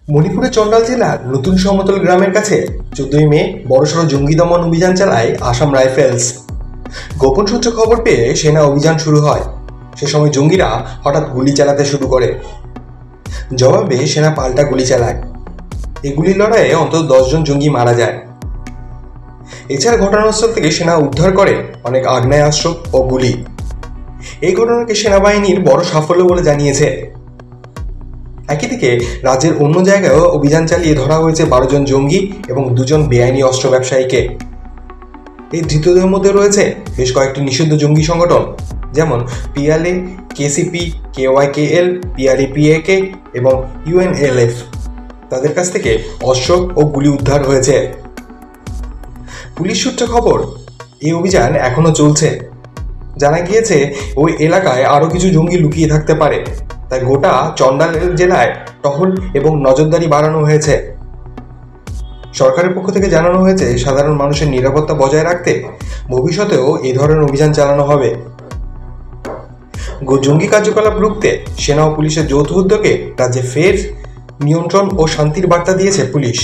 মণিপুরের চন্ডাল জেলার নতুন সমতল গ্রামের কাছে 14ই মে বড়সড় জঙ্গি দমন অভিযান চালায় আসাম রাইফেলস। গোপন সূত্রে খবর পেয়ে সেনা অভিযান শুরু হয়। সে সময় জঙ্গিরা হঠাৎ গুলি চালাতে শুরু করে। জবাবে সেনা পাল্টা গুলি চালায়। এই গুলির লড়াইয়ে অন্তত 10 জন জঙ্গি মারা যায়। এছাড়া ঘটনাস্থল থেকে সেনা উদ্ধার করে অনেক আগ্নেয়াস্ত্র ও গুলি। এই ঘটনাকে সেনাবাহিনীর বড় সাফল্য বলে জানিয়েছে। একই দিকে রাজ্যের অন্য জায়গায়ও অভিযান চালিয়ে ধরা হয়েছে 12 জন জঙ্গি এবং 2 জন বেআইনি অস্ত্র ব্যবসায়ীকে। এই ধৃতদের মধ্যে রয়েছে বেশ কয়েকটি নিষিদ্ধ জঙ্গি সংগঠন, যেমন পিএলএ, কেসিপি, কেওয়াইকেএল, পিআরএপিএকে এবং ইউএনএলএফ। তাদের কাছ থেকে অস্ত্র ও গুলি উদ্ধার হয়েছে। পুলিশ সূত্রে খবর, এই অভিযান এখনো চলছে। জানা গিয়েছে ওই এলাকায় আরও কিছু জঙ্গি লুকিয়ে থাকতে পারে, তাই গোটা চন্ডাল জেলায় টহল এবং নজরদারি বাড়ানো হয়েছে। সরকারের পক্ষ থেকে জানানো হয়েছে সাধারণ মানুষের নিরাপত্তা বজায় রাখতে ভবিষ্যতেও এই ধরনের অভিযান চালানো হবে। জঙ্গি কার্যকলাপ রুখতে সেনা ও পুলিশের যৌথ উদ্যোগে রাজ্যে ফের নিয়ন্ত্রণ ও শান্তির বার্তা দিয়েছে পুলিশ।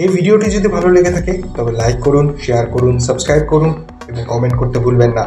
এই ভিডিওটি যদি ভালো লেগে থাকে তবে লাইক করুন, শেয়ার করুন, সাবস্ক্রাইব করুন এবং কমেন্ট করতে ভুলবেন না।